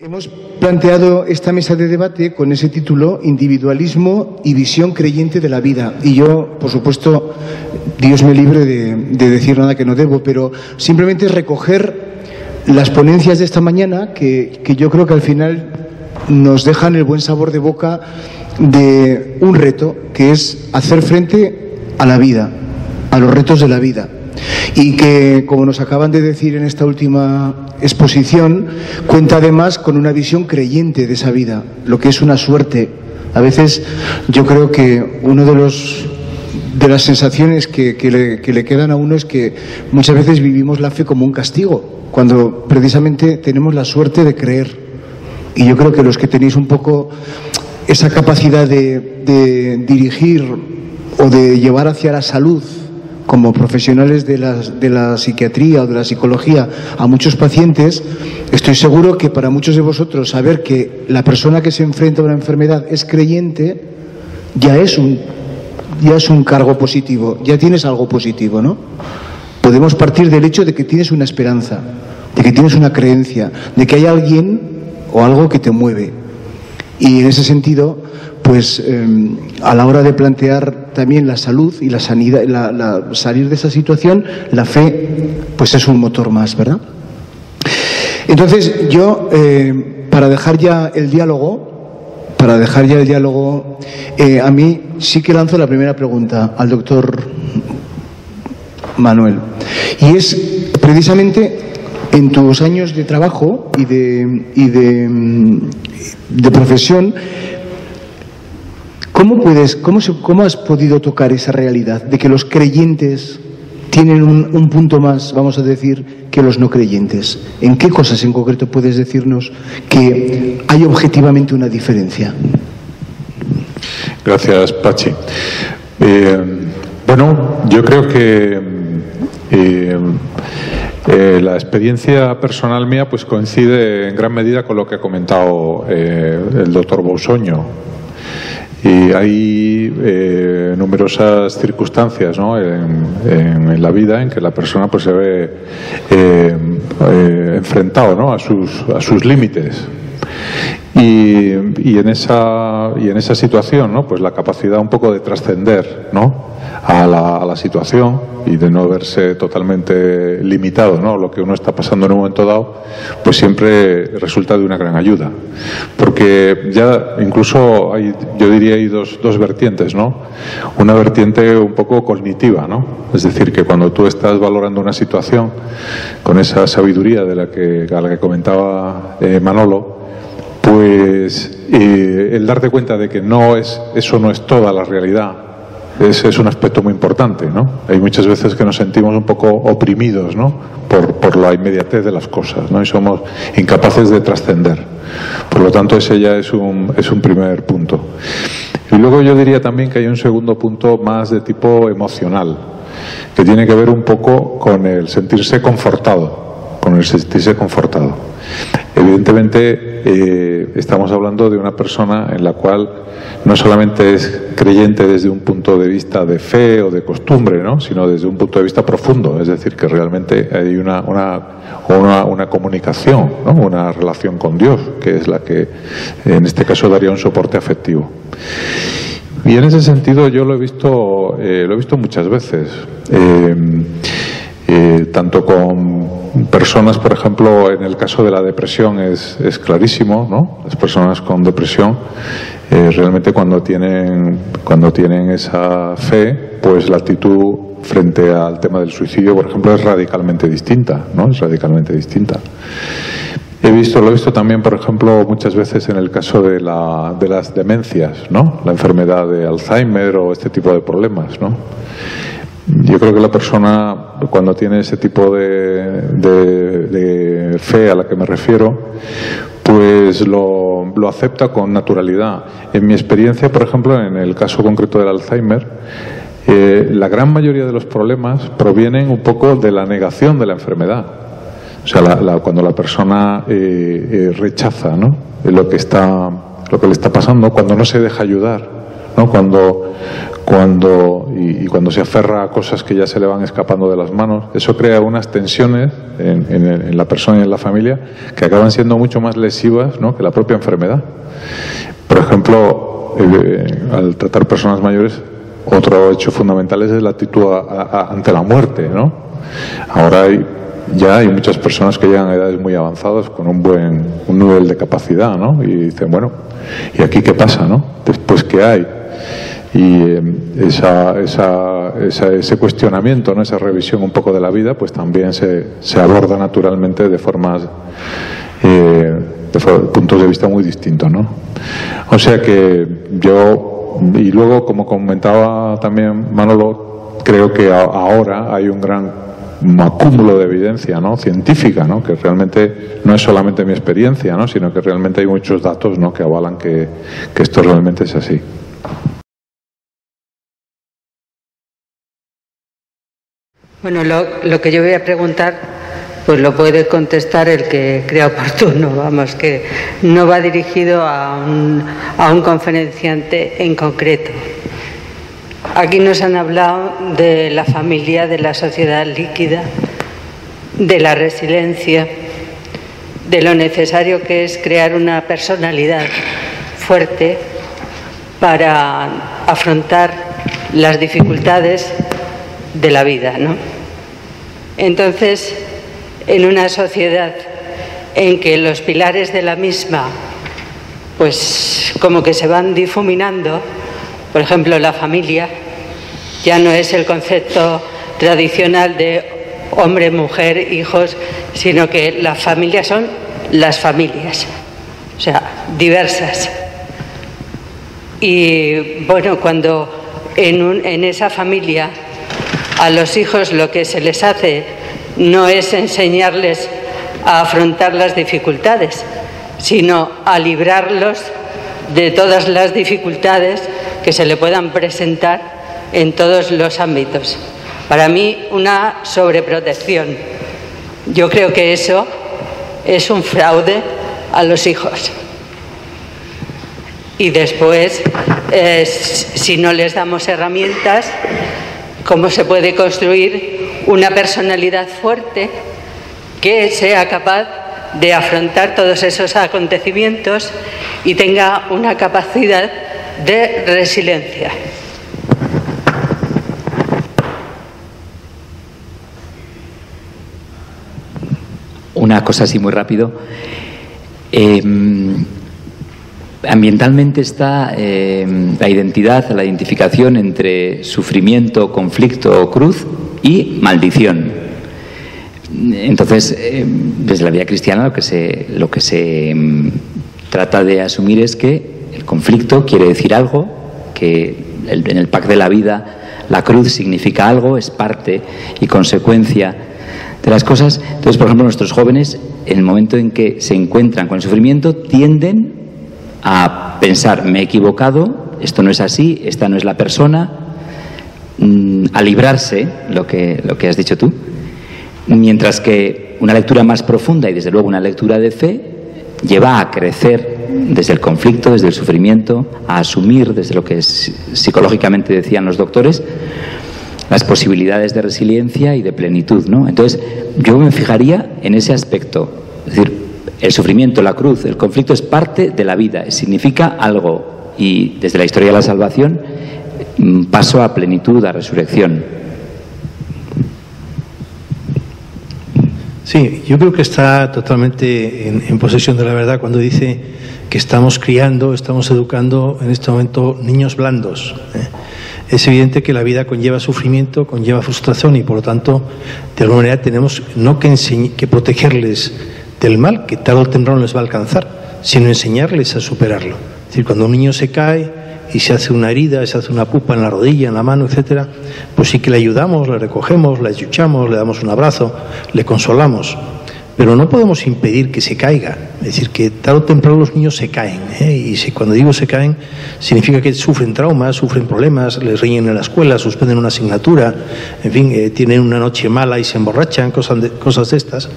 Hemos planteado esta mesa de debate con ese título, Individualismo y visión creyente de la vida. Y yo, por supuesto, Dios me libre de decir nada que no debo, pero simplemente recoger las ponencias de esta mañana que yo creo que al final nos dejan el buen sabor de boca de un reto, que es hacer frente a la vida, a los retos de la vida. Y que, como nos acaban de decir en esta última exposición, cuenta además con una visión creyente de esa vida, lo que es una suerte. A veces yo creo que uno de las sensaciones que le quedan a uno es que muchas veces vivimos la fe como un castigo, cuando precisamente tenemos la suerte de creer. Y yo creo que los que tenéis un poco esa capacidad de dirigir o de llevar hacia la salud como profesionales de la psiquiatría o de la psicología a muchos pacientes, estoy seguro que para muchos de vosotros saber que la persona que se enfrenta a una enfermedad es creyente ya es un cargo positivo, ya tienes algo positivo, ¿no? Podemos partir del hecho de que tienes una esperanza, de que tienes una creencia, de que hay alguien o algo que te mueve. Y en ese sentido, pues a la hora de plantear también la salud y la sanidad, salir de esa situación, la fe pues es un motor más, ¿verdad? Entonces yo, para dejar ya el diálogo, a mí sí que lanzo la primera pregunta al doctor Manuel. Y es precisamente en tus años de trabajo y de profesión, ¿cómo has podido tocar esa realidad de que los creyentes tienen un punto más, vamos a decir, que los no creyentes? ¿En qué cosas en concreto puedes decirnos que hay objetivamente una diferencia? Gracias, Pachi. Bueno, yo creo que la experiencia personal mía pues coincide en gran medida con lo que ha comentado el doctor Bousoño. Y hay numerosas circunstancias, ¿no?, en la vida en que la persona pues se ve enfrentado, ¿no?, a sus límites. Y en esa situación, ¿no?, pues la capacidad un poco de trascender, ¿no?, a la situación y de no verse totalmente limitado, ¿no?, lo que uno está pasando en un momento dado, pues siempre resulta de una gran ayuda. Porque ya incluso yo diría hay dos vertientes, ¿no? Una vertiente un poco cognitiva, ¿no? Es decir, que cuando tú estás valorando una situación con esa sabiduría a la que comentaba Manolo, pues el darte cuenta de que eso no es toda la realidad, es un aspecto muy importante, ¿no? Hay muchas veces que nos sentimos un poco oprimidos, ¿no?, por la inmediatez de las cosas, ¿no?, y somos incapaces de trascender. Por lo tanto, ese ya es un primer punto. Y luego yo diría también que hay un segundo punto más de tipo emocional, que tiene que ver un poco con el sentirse confortado, Evidentemente, estamos hablando de una persona en la cual no solamente es creyente desde un punto de vista de fe o de costumbre, ¿no?, sino desde un punto de vista profundo, es decir, que realmente hay una comunicación, ¿no?, una relación con Dios, que es la que en este caso daría un soporte afectivo. Y en ese sentido yo lo he visto muchas veces, tanto con personas, por ejemplo, en el caso de la depresión es clarísimo, ¿no? Las personas con depresión realmente cuando tienen esa fe, pues la actitud frente al tema del suicidio, por ejemplo, es radicalmente distinta, ¿no? Es radicalmente distinta. Lo he visto también, por ejemplo, muchas veces en el caso de las demencias, ¿no? La enfermedad de Alzheimer o este tipo de problemas, ¿no? Yo creo que la persona, cuando tiene ese tipo de fe a la que me refiero, pues lo acepta con naturalidad. En mi experiencia, por ejemplo, en el caso concreto del Alzheimer, la gran mayoría de los problemas provienen un poco de la negación de la enfermedad. O sea, cuando la persona rechaza, ¿no?, lo que le está pasando, cuando no se deja ayudar, ¿no?, cuando cuando se aferra a cosas que ya se le van escapando de las manos, eso crea unas tensiones en la persona y en la familia que acaban siendo mucho más lesivas, ¿no?, que la propia enfermedad. Por ejemplo, al tratar personas mayores, otro hecho fundamental es la actitud ante la muerte, ¿no? Ahora ya hay muchas personas que llegan a edades muy avanzadas con un nivel de capacidad, ¿no? Y dicen, bueno, ¿y aquí qué pasa, no? Después, ¿qué hay? Y ese cuestionamiento, ¿no?, esa revisión un poco de la vida, pues también se aborda naturalmente de formas, de puntos de vista muy distintos, ¿no? O sea que yo, y luego, como comentaba también Manolo, creo que ahora hay un gran acúmulo de evidencia, ¿no?, científica, ¿no?, que realmente no es solamente mi experiencia, ¿no?, sino que realmente hay muchos datos, ¿no?, que avalan que esto realmente es así. Bueno, lo que yo voy a preguntar, pues lo puede contestar el que crea oportuno, vamos, que no va dirigido a un conferenciante en concreto. Aquí nos han hablado de la familia, de la sociedad líquida, de la resiliencia, de lo necesario que es crear una personalidad fuerte para afrontar las dificultades de la vida, ¿no? Entonces, en una sociedad en que los pilares de la misma, pues como que se van difuminando, por ejemplo, la familia ya no es el concepto tradicional de hombre, mujer, hijos, sino que las familias son las familias, o sea, diversas. Y bueno, cuando en esa familia a los hijos lo que se les hace no es enseñarles a afrontar las dificultades, sino a librarlos de todas las dificultades que se le puedan presentar en todos los ámbitos. Para mí, una sobreprotección. Yo creo que eso es un fraude a los hijos. Y después, si no les damos herramientas, ¿cómo se puede construir una personalidad fuerte que sea capaz de afrontar todos esos acontecimientos y tenga una capacidad de resiliencia? Una cosa así muy rápido. Ambientalmente está la identificación entre sufrimiento, conflicto o cruz y maldición. Entonces, desde la vida cristiana lo que se trata de asumir es que el conflicto quiere decir algo, que en el pack de la vida la cruz significa algo, es parte y consecuencia de las cosas. Entonces, por ejemplo, nuestros jóvenes, en el momento en que se encuentran con el sufrimiento, tienden a pensar, me he equivocado, esto no es así, esta no es la persona, a librarse, lo que has dicho tú, mientras que una lectura más profunda y desde luego una lectura de fe lleva a crecer desde el conflicto, desde el sufrimiento, a asumir desde lo que psicológicamente decían los doctores, las posibilidades de resiliencia y de plenitud, ¿no? Entonces, yo me fijaría en ese aspecto, es decir, el sufrimiento, la cruz, el conflicto es parte de la vida, significa algo, y desde la historia de la salvación paso a plenitud, a resurrección. Sí, yo creo que está totalmente en posesión de la verdad cuando dice que estamos criando, estamos educando en este momento niños blandos. Es evidente que la vida conlleva sufrimiento, conlleva frustración y por lo tanto, de alguna manera tenemos no que protegerles del mal que tarde o temprano les va a alcanzar, sino enseñarles a superarlo. Es decir, cuando un niño se cae y se hace una herida, se hace una pupa en la rodilla, en la mano, etcétera, pues sí que le ayudamos, le recogemos, le achuchamos, le damos un abrazo, le consolamos, pero no podemos impedir que se caiga. Es decir, que tarde o temprano los niños se caen, y cuando digo se caen, significa que sufren traumas, sufren problemas, les riñen en la escuela, suspenden una asignatura, en fin, tienen una noche mala y se emborrachan, cosas de estas.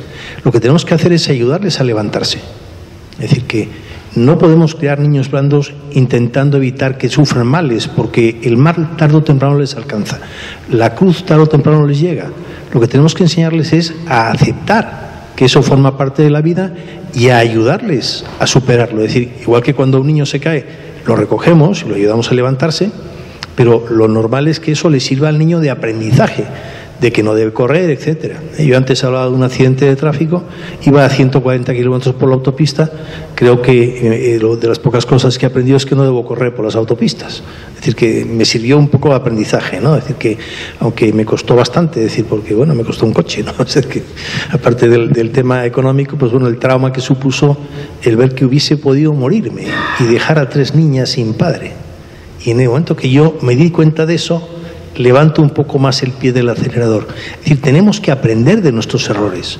Lo que tenemos que hacer es ayudarles a levantarse. Es decir, que No podemos crear niños blandos intentando evitar que sufran males, porque el mal tarde o temprano les alcanza. La cruz tarde o temprano les llega. Lo que tenemos que enseñarles es a aceptar que eso forma parte de la vida y a ayudarles a superarlo. Es decir, igual que cuando un niño se cae, lo recogemos y lo ayudamos a levantarse, pero lo normal es que eso le sirva al niño de aprendizaje, de que no debe correr, etcétera. Yo antes hablaba de un accidente de tráfico, iba a 140 kilómetros por la autopista, creo que de las pocas cosas que he aprendido es que no debo correr por las autopistas. Es decir, que me sirvió un poco de aprendizaje, ¿no? Es decir, que aunque me costó bastante, es decir, porque bueno, me costó un coche, ¿no? Es decir, que aparte del tema económico, pues bueno, el trauma que supuso el ver que hubiese podido morirme y dejar a 3 niñas sin padre. Y en el momento que yo me di cuenta de eso, levanto un poco más el pie del acelerador. Es decir, tenemos que aprender de nuestros errores.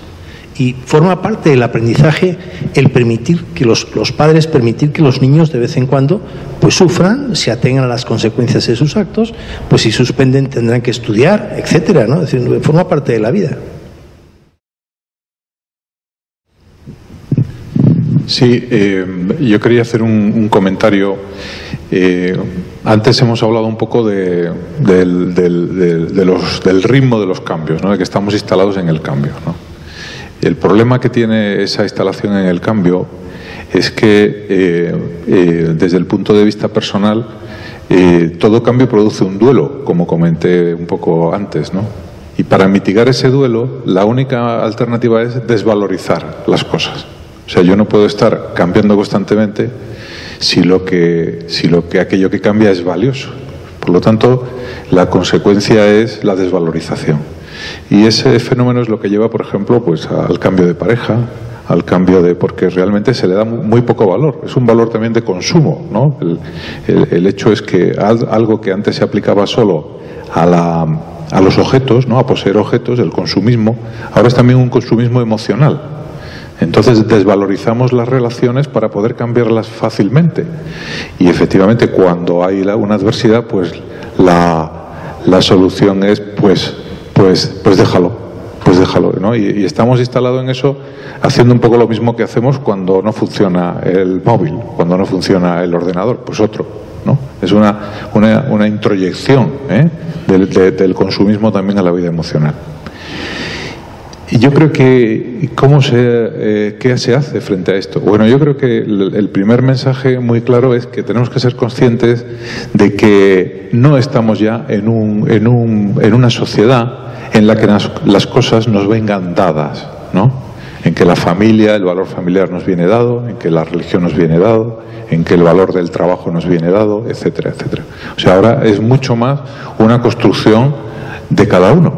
Y forma parte del aprendizaje el permitir que los padres, permitir que los niños de vez en cuando pues sufran, se atengan a las consecuencias de sus actos, pues si suspenden tendrán que estudiar, etcétera, ¿no? Es decir, forma parte de la vida. Sí, yo quería hacer un comentario. Antes hemos hablado un poco del ritmo de los cambios, ¿no? De que estamos instalados en el cambio, ¿no? El problema que tiene esa instalación en el cambio es que desde el punto de vista personal todo cambio produce un duelo, como comenté un poco antes, ¿no? Y para mitigar ese duelo la única alternativa es desvalorizar las cosas. O sea, yo no puedo estar cambiando constantemente si aquello que cambia es valioso. Por lo tanto, la consecuencia es la desvalorización. Y ese fenómeno es lo que lleva, por ejemplo, pues al cambio de pareja, al cambio porque realmente se le da muy poco valor. Es un valor también de consumo, ¿no? El hecho es que algo que antes se aplicaba solo a los objetos, ¿no? A poseer objetos, el consumismo, ahora es también un consumismo emocional. Entonces desvalorizamos las relaciones para poder cambiarlas fácilmente. Y efectivamente cuando hay una adversidad, pues la solución es pues déjalo, ¿no? Y estamos instalados en eso, haciendo un poco lo mismo que hacemos cuando no funciona el móvil, cuando no funciona el ordenador, pues otro, ¿no? Es una introyección del consumismo también a la vida emocional. Y yo creo que ¿qué se hace frente a esto? Bueno, yo creo que el primer mensaje muy claro es que tenemos que ser conscientes de que no estamos ya en una sociedad en la que las cosas nos vengan dadas, ¿no? En que la familia, el valor familiar nos viene dado, en que la religión nos viene dado, en que el valor del trabajo nos viene dado, etcétera, etcétera. O sea, ahora es mucho más una construcción de cada uno.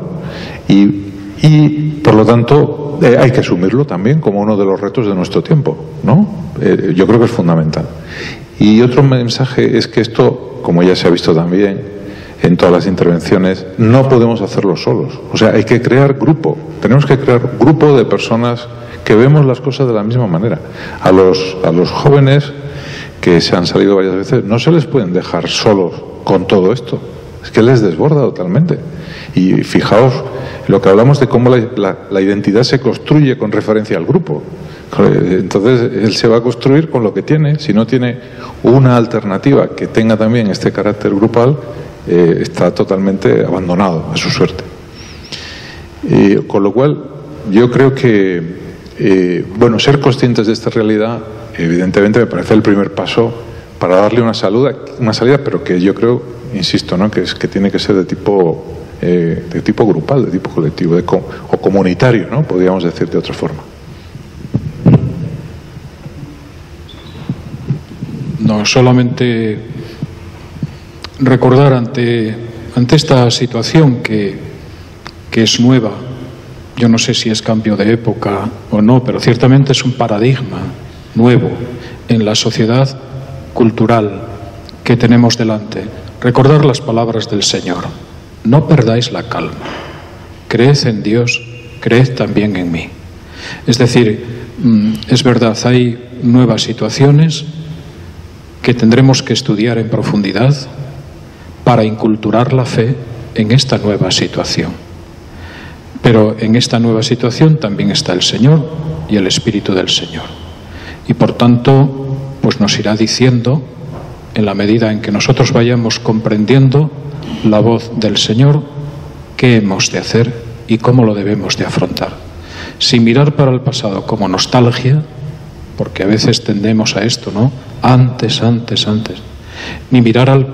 Y por lo tanto hay que asumirlo también como uno de los retos de nuestro tiempo, ¿no? Yo creo que es fundamental. Y otro mensaje es que esto, como ya se ha visto también en todas las intervenciones, no podemos hacerlo solos. O sea, hay que crear grupo. Tenemos que crear grupo de personas que vemos las cosas de la misma manera. A los jóvenes que se han salido varias veces, no se les pueden dejar solos con todo esto. Es que les desborda totalmente. Y fijaos lo que hablamos de cómo la identidad se construye con referencia al grupo. Entonces él se va a construir con lo que tiene. Si no tiene una alternativa que tenga también este carácter grupal, está totalmente abandonado a su suerte. Con lo cual yo creo que ser conscientes de esta realidad evidentemente me parece el primer paso para darle una salida, pero que yo creo, insisto, ¿no? que tiene que ser de tipo grupal, de tipo colectivo o comunitario, ¿no? Podríamos decir de otra forma. No, solamente recordar ante esta situación que es nueva. Yo no sé si es cambio de época o no, pero ciertamente es un paradigma nuevo en la sociedad cultural que tenemos delante. Recordar las palabras del Señor: no perdáis la calma, creed en Dios, creed también en mí. Es decir, es verdad, hay nuevas situaciones que tendremos que estudiar en profundidad para inculturar la fe en esta nueva situación. Pero en esta nueva situación también está el Señor y el Espíritu del Señor. Y por tanto, pues nos irá diciendo, en la medida en que nosotros vayamos comprendiendo la voz del Señor, qué hemos de hacer y cómo lo debemos de afrontar. Sin mirar para el pasado como nostalgia, porque a veces tendemos a esto, ¿no? Antes, ni mirar al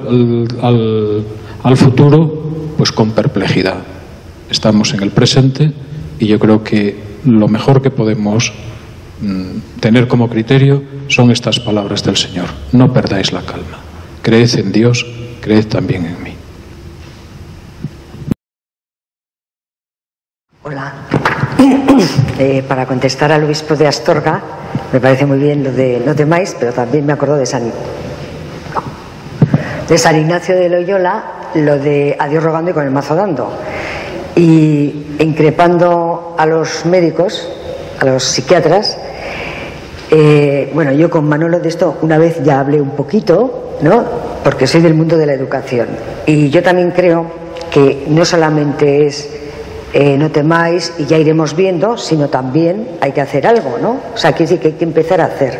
futuro, pues con perplejidad. Estamos en el presente y yo creo que lo mejor que podemos tener como criterio son estas palabras del Señor. No perdáis la calma. Creed en Dios, creed también en mí. Hola. Para contestar al obispo de Astorga, me parece muy bien lo de no temáis, pero también me acuerdo de San Ignacio de Loyola, lo de a Dios rogando y con el mazo dando. Y increpando a los médicos, a los psiquiatras, bueno, yo con Manolo de esto una vez ya hablé un poquito, ¿no? Porque soy del mundo de la educación. Y yo también creo que no solamente es no temáis y ya iremos viendo, sino también hay que hacer algo, ¿no? O sea, quiere decir que hay que empezar a hacer.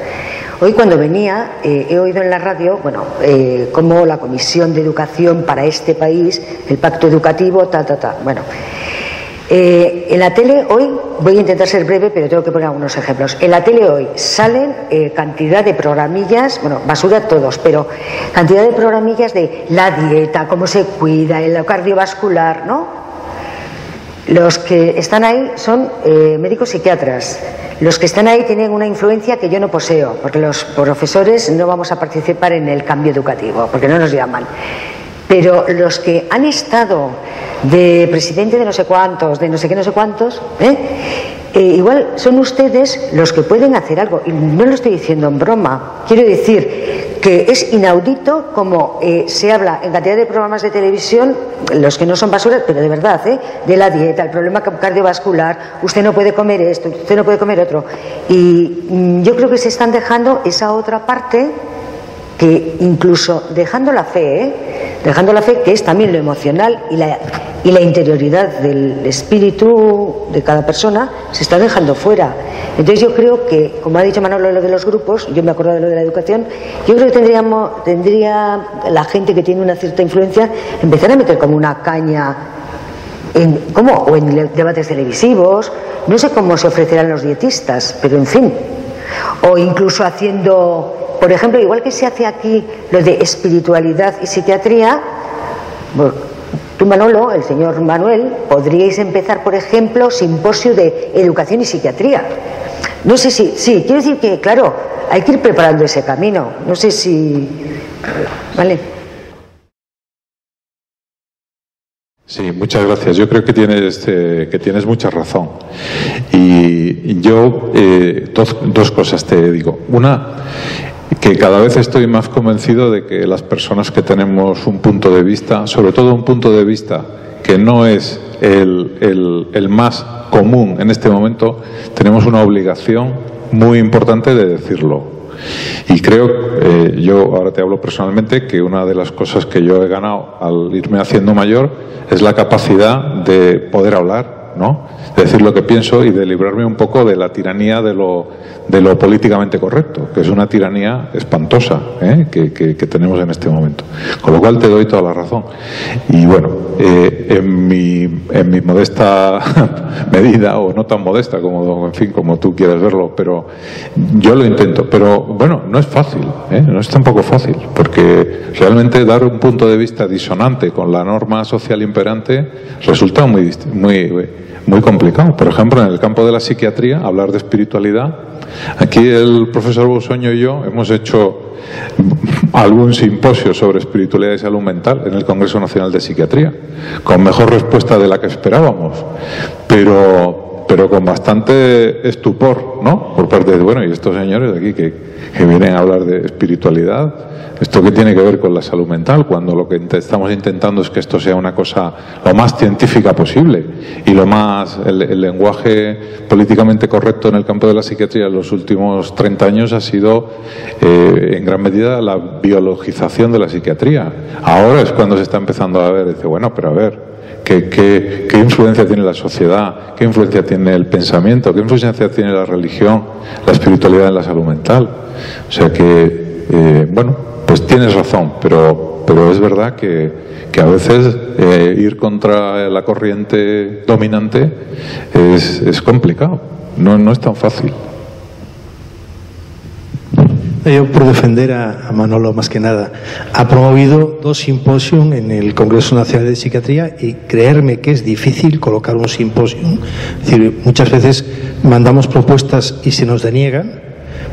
Hoy cuando venía he oído en la radio, bueno, cómo la Comisión de Educación para este país, el Pacto Educativo, bueno. En la tele hoy, voy a intentar ser breve, pero tengo que poner algunos ejemplos. En la tele hoy salen cantidad de programillas, bueno, basura todos, pero cantidad de programillas de la dieta, cómo se cuida, el cardiovascular, ¿no? Los que están ahí son médicos psiquiatras. Los que están ahí tienen una influencia que yo no poseo, porque los profesores no vamos a participar en el cambio educativo, porque no nos llaman. Pero los que han estado de presidente de no sé cuántos, de no sé qué, no sé cuántos, igual son ustedes los que pueden hacer algo. Y no lo estoy diciendo en broma. Quiero decir que es inaudito como se habla en cantidad de programas de televisión, los que no son basuras, pero de verdad, de la dieta, el problema cardiovascular, usted no puede comer esto, usted no puede comer otro. Y yo creo que se están dejando esa otra parte, que incluso dejando la fe, que es también lo emocional y la interioridad del espíritu de cada persona, se está dejando fuera. Entonces yo creo que, como ha dicho Manolo lo de los grupos, yo me acuerdo de lo de la educación, yo creo que tendría la gente que tiene una cierta influencia empezar a meter como una caña o en debates televisivos, no sé cómo se ofrecerán los dietistas, pero en fin, o incluso haciendo, por ejemplo, igual que se hace aquí lo de espiritualidad y psiquiatría, tú, Manolo, el señor Manuel, podríais empezar, por ejemplo, simposio de educación y psiquiatría. No sé si, sí, quiero decir que, claro, hay que ir preparando ese camino. No sé si, ¿vale? Sí, muchas gracias. Yo creo que tienes mucha razón. Y yo, dos cosas te digo. Una, que cada vez estoy más convencido de que las personas que tenemos un punto de vista, sobre todo un punto de vista que no es el más común en este momento, tenemos una obligación muy importante de decirlo. Y creo, yo ahora te hablo personalmente, que una de las cosas que yo he ganado al irme haciendo mayor es la capacidad de poder hablar, ¿no? De decir lo que pienso y de librarme un poco de la tiranía de lo políticamente correcto, que es una tiranía espantosa que tenemos en este momento. Con lo cual te doy toda la razón. Y bueno, en mi modesta medida, o no tan modesta como, en fin, como tú quieras verlo, pero yo lo intento. Pero bueno, no es fácil, no es tampoco fácil, porque realmente dar un punto de vista disonante con la norma social imperante resulta muy complicado. Por ejemplo, en el campo de la psiquiatría, hablar de espiritualidad. Aquí el profesor Busoño y yo hemos hecho algún simposio sobre espiritualidad y salud mental en el Congreso Nacional de Psiquiatría, con mejor respuesta de la que esperábamos, pero con bastante estupor, ¿no? Por parte de, bueno, y estos señores de aquí que vienen a hablar de espiritualidad, ¿esto qué tiene que ver con la salud mental? Cuando lo que estamos intentando es que esto sea una cosa lo más científica posible, y lo más, el lenguaje políticamente correcto en el campo de la psiquiatría en los últimos 30 años ha sido en gran medida la biologización de la psiquiatría. Ahora es cuando se está empezando a ver, dice, bueno, pero a ver, ¿qué influencia tiene la sociedad? ¿Qué influencia tiene el pensamiento? ¿Qué influencia tiene la religión, la espiritualidad en la salud mental? O sea que bueno, pues tienes razón, pero es verdad que a veces ir contra la corriente dominante es complicado, no es tan fácil. Yo, por defender a Manolo más que nada, ha promovido 2 simposios en el Congreso Nacional de Psiquiatría y creerme que es difícil colocar un simposio. Es decir, muchas veces mandamos propuestas y se nos deniegan,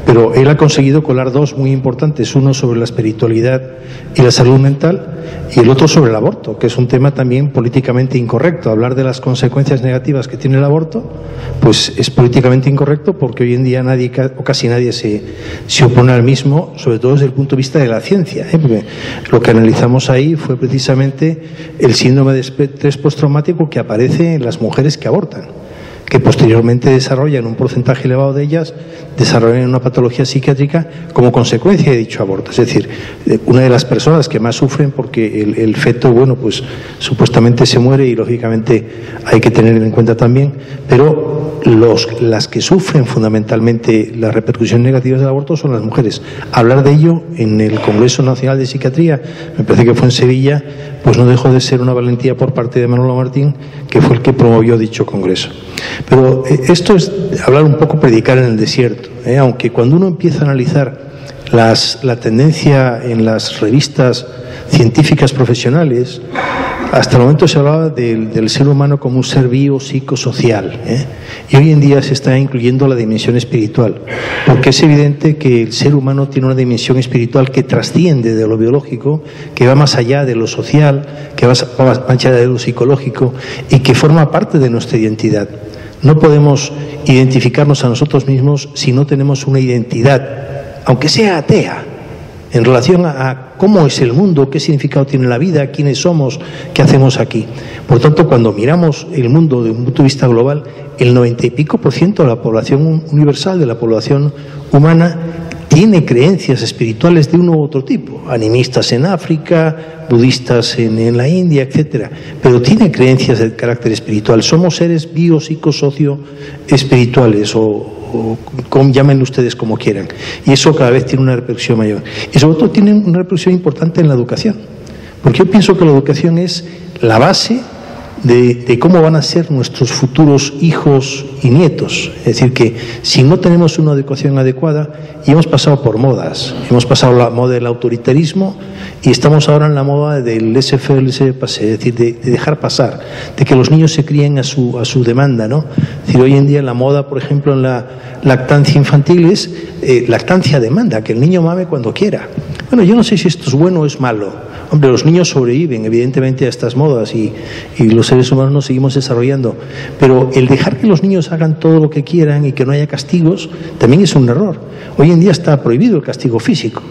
pero él ha conseguido colar 2 muy importantes, uno sobre la espiritualidad y la salud mental y el otro sobre el aborto, que es un tema también políticamente incorrecto. Hablar de las consecuencias negativas que tiene el aborto, pues es políticamente incorrecto porque hoy en día nadie o casi nadie se opone al mismo, sobre todo desde el punto de vista de la ciencia, porque lo que analizamos ahí fue precisamente el síndrome de estrés postraumático que aparece en las mujeres que abortan, que posteriormente desarrollan, un porcentaje elevado de ellas, desarrollan una patología psiquiátrica como consecuencia de dicho aborto. Es decir, una de las personas que más sufren porque el feto, bueno, pues supuestamente se muere y lógicamente hay que tenerlo en cuenta también, pero las que sufren fundamentalmente las repercusiones negativas del aborto son las mujeres. Hablar de ello en el Congreso Nacional de Psiquiatría, me parece que fue en Sevilla, pues no dejó de ser una valentía por parte de Manolo Martín, que fue el que promovió dicho congreso. Pero esto es hablar un poco, predicar en el desierto, aunque cuando uno empieza a analizar la tendencia en las revistas científicas profesionales, hasta el momento se hablaba del ser humano como un ser biopsicosocial, y hoy en día se está incluyendo la dimensión espiritual, porque es evidente que el ser humano tiene una dimensión espiritual que trasciende de lo biológico, que va más allá de lo social, que va más allá de lo psicológico y que forma parte de nuestra identidad. No podemos identificarnos a nosotros mismos si no tenemos una identidad, aunque sea atea, en relación a cómo es el mundo, qué significado tiene la vida, quiénes somos, qué hacemos aquí. Por tanto, cuando miramos el mundo desde un punto de vista global, el 90 y pico % de la población universal, de la población humana, tiene creencias espirituales de uno u otro tipo, animistas en África, budistas en la India, etcétera, pero tiene creencias de carácter espiritual. Somos seres biopsicosocio-espirituales o llámenlo ustedes como quieran, y eso cada vez tiene una repercusión mayor, y sobre todo tiene una repercusión importante en la educación, porque yo pienso que la educación es la base de cómo van a ser nuestros futuros hijos y nietos. Es decir, que si no tenemos una educación adecuada, y hemos pasado por modas, hemos pasado la moda del autoritarismo y estamos ahora en la moda del laissez-faire, laissez-passer, es decir, de dejar pasar, de que los niños se críen a su demanda, ¿no? Es decir, hoy en día la moda, por ejemplo, en la lactancia infantil es lactancia a demanda, que el niño mame cuando quiera. Bueno, yo no sé si esto es bueno o es malo. Hombre, los niños sobreviven evidentemente a estas modas y los seres humanos nos seguimos desarrollando, pero el dejar que los niños hagan todo lo que quieran y que no haya castigos también es un error. Hoy en día está prohibido el castigo físico,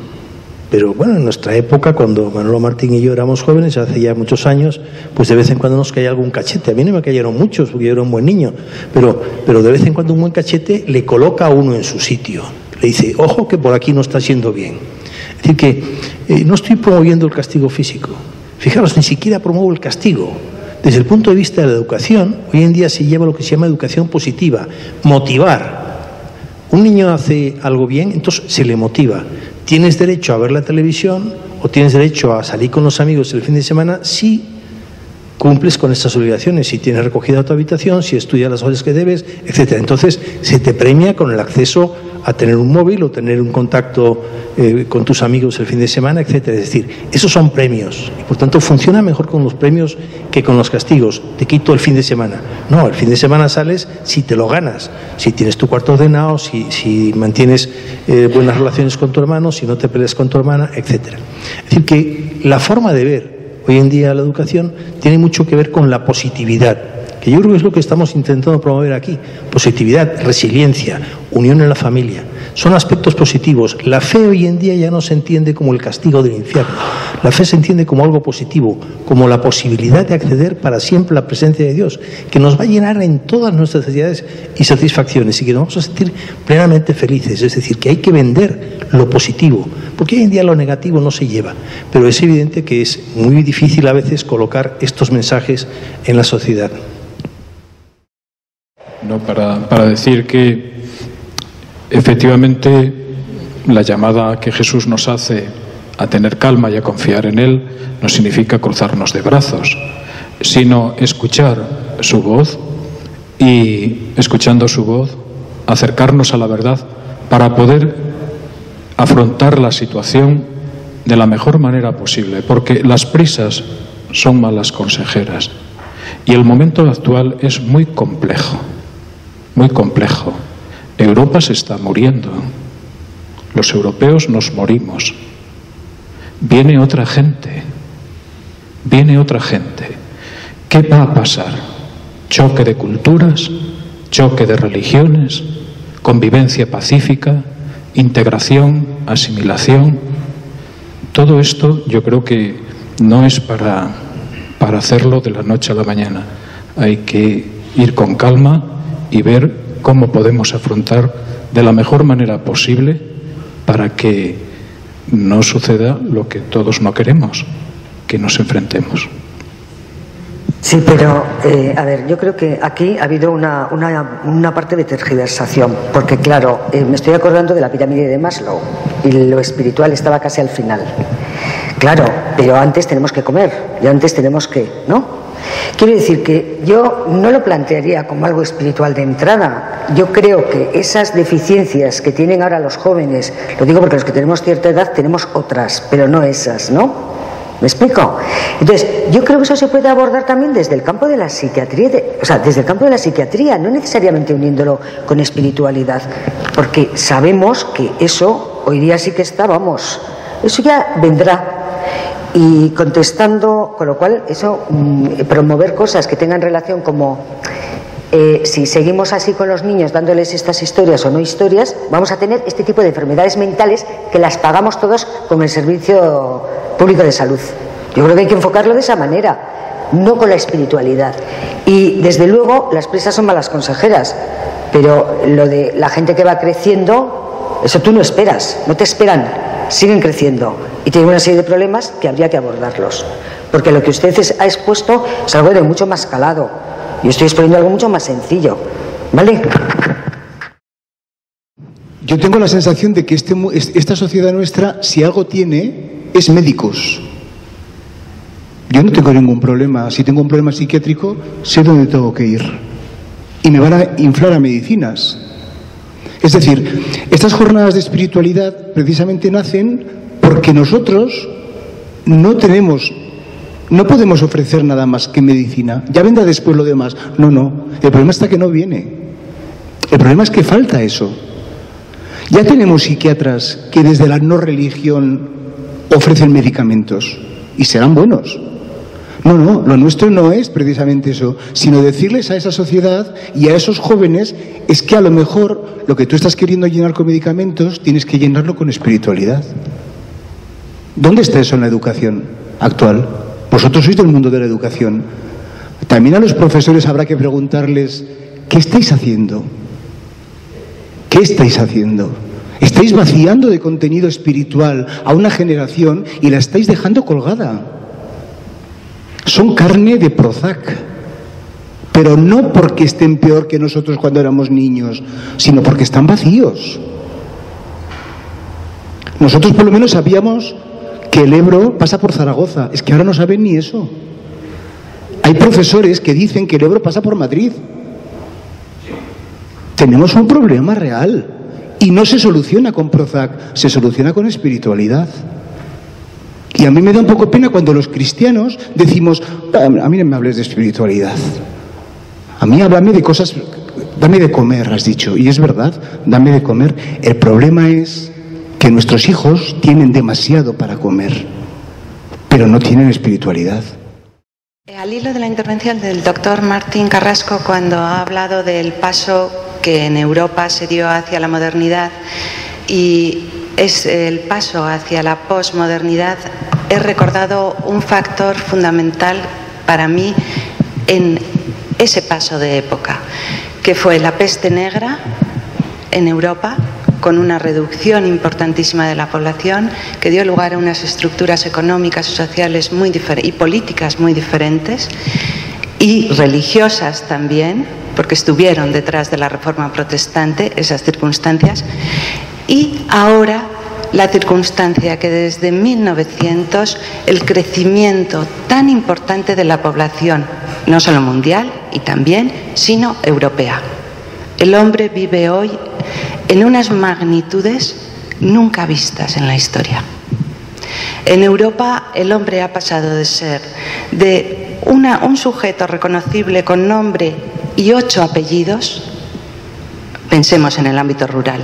pero bueno, en nuestra época, cuando Manolo Martín y yo éramos jóvenes, hace ya muchos años, pues de vez en cuando nos caía algún cachete. A mí no me cayeron muchos porque yo era un buen niño, pero de vez en cuando un buen cachete le coloca a uno en su sitio, le dice, ojo que por aquí no está yendo bien. Es decir, que no estoy promoviendo el castigo físico. Fijaros, ni siquiera promuevo el castigo. Desde el punto de vista de la educación, hoy en día se lleva lo que se llama educación positiva, motivar. Un niño hace algo bien, entonces se le motiva. Tienes derecho a ver la televisión o tienes derecho a salir con los amigos el fin de semana si cumples con estas obligaciones, si tienes recogida tu habitación, si estudias las horas que debes, etcétera. Entonces se te premia con el acceso a tener un móvil o tener un contacto con tus amigos el fin de semana, etcétera. Es decir, esos son premios y por tanto funciona mejor con los premios que con los castigos. Te quito el fin de semana. No, el fin de semana sales si te lo ganas, si tienes tu cuarto ordenado, si mantienes buenas relaciones con tu hermano, si no te peleas con tu hermana, etcétera. Es decir, que la forma de ver hoy en día la educación tiene mucho que ver con la positividad, que yo creo que es lo que estamos intentando promover aquí. Positividad, resiliencia, unión en la familia. Son aspectos positivos. La fe hoy en día ya no se entiende como el castigo del infierno. La fe se entiende como algo positivo, como la posibilidad de acceder para siempre a la presencia de Dios, que nos va a llenar en todas nuestras necesidades y satisfacciones y que nos vamos a sentir plenamente felices. Es decir, que hay que vender lo positivo, porque hoy en día lo negativo no se lleva. Pero es evidente que es muy difícil a veces colocar estos mensajes en la sociedad. No, para decir que efectivamente la llamada que Jesús nos hace a tener calma y a confiar en Él no significa cruzarnos de brazos, sino escuchar su voz y, escuchando su voz, acercarnos a la verdad para poder afrontar la situación de la mejor manera posible, porque las prisas son malas consejeras y el momento actual es muy complejo, muy complejo. Europa se está muriendo, los europeos nos morimos, viene otra gente, viene otra gente. ¿Qué va a pasar? Choque de culturas, choque de religiones, convivencia pacífica, integración, asimilación. Todo esto yo creo que no es para hacerlo de la noche a la mañana. Hay que ir con calma y ver cómo podemos afrontar de la mejor manera posible para que no suceda lo que todos no queremos, que nos enfrentemos. Sí, pero, a ver, yo creo que aquí ha habido una parte de tergiversación, porque claro, me estoy acordando de la pirámide de Maslow y lo espiritual estaba casi al final. Claro, pero antes tenemos que comer y antes tenemos que, ¿no? Quiero decir que yo no lo plantearía como algo espiritual de entrada. Yo creo que esas deficiencias que tienen ahora los jóvenes, lo digo porque los que tenemos cierta edad tenemos otras, pero no esas, ¿no? ¿Me explico? Entonces, yo creo que eso se puede abordar también desde el campo de la psiquiatría, desde el campo de la psiquiatría, no necesariamente uniéndolo con espiritualidad, porque sabemos que eso hoy día sí que está, vamos, eso ya vendrá. Y contestando, con lo cual, eso, promover cosas que tengan relación como si seguimos así con los niños dándoles estas historias o no historias, vamos a tener este tipo de enfermedades mentales que las pagamos todos con el Servicio Público de Salud. Yo creo que hay que enfocarlo de esa manera, no con la espiritualidad. Y desde luego las prisas son malas consejeras, pero lo de la gente que va creciendo, eso tú no esperas, no te esperan, siguen creciendo y tienen una serie de problemas que habría que abordarlos. Porque lo que usted ha expuesto es algo de mucho más calado. Yo estoy exponiendo algo mucho más sencillo, ¿vale? Yo tengo la sensación de que esta sociedad nuestra, si algo tiene, es médicos. Yo no tengo ningún problema. Si tengo un problema psiquiátrico, sé dónde tengo que ir. Y me van a inflar a medicinas. Es decir, estas jornadas de espiritualidad precisamente nacen porque nosotros no podemos ofrecer nada más que medicina. Ya vendrá después lo demás. No. El problema está que no viene. El problema es que falta eso. Ya tenemos psiquiatras que desde la no religión ofrecen medicamentos y serán buenos. No, lo nuestro no es precisamente eso, sino decirles a esa sociedad y a esos jóvenes es que a lo mejor lo que tú estás queriendo llenar con medicamentos tienes que llenarlo con espiritualidad. ¿Dónde está eso en la educación actual? Vosotros sois del mundo de la educación. También a los profesores habrá que preguntarles, ¿qué estáis haciendo? ¿Qué estáis haciendo? Estáis vaciando de contenido espiritual a una generación y la estáis dejando colgada. Son carne de Prozac, pero no porque estén peor que nosotros cuando éramos niños, sino porque están vacíos. Nosotros por lo menos sabíamos que el Ebro pasa por Zaragoza, es que ahora no saben ni eso. Hay profesores que dicen que el Ebro pasa por Madrid. Tenemos un problema real y no se soluciona con Prozac, se soluciona con espiritualidad. Y a mí me da un poco pena cuando los cristianos decimos, a mí no me hables de espiritualidad, a mí háblame de cosas, dame de comer, has dicho, y es verdad, dame de comer. El problema es que nuestros hijos tienen demasiado para comer, pero no tienen espiritualidad. Al hilo de la intervención del doctor Martín Carrasco, cuando ha hablado del paso que en Europa se dio hacia la modernidad y es el paso hacia la posmodernidad, he recordado un factor fundamental para mí en ese paso de época, que fue la peste negra en Europa, con una reducción importantísima de la población, que dio lugar a unas estructuras económicas y sociales muy y políticas muy diferentes, y religiosas también, porque estuvieron detrás de la Reforma Protestante esas circunstancias, Y ahora la circunstancia que desde 1900 el crecimiento tan importante de la población, no solo mundial y también, sino europea. El hombre vive hoy en unas magnitudes nunca vistas en la historia. En Europa el hombre ha pasado de ser un sujeto reconocible con nombre y 8 apellidos. Pensemos en el ámbito rural.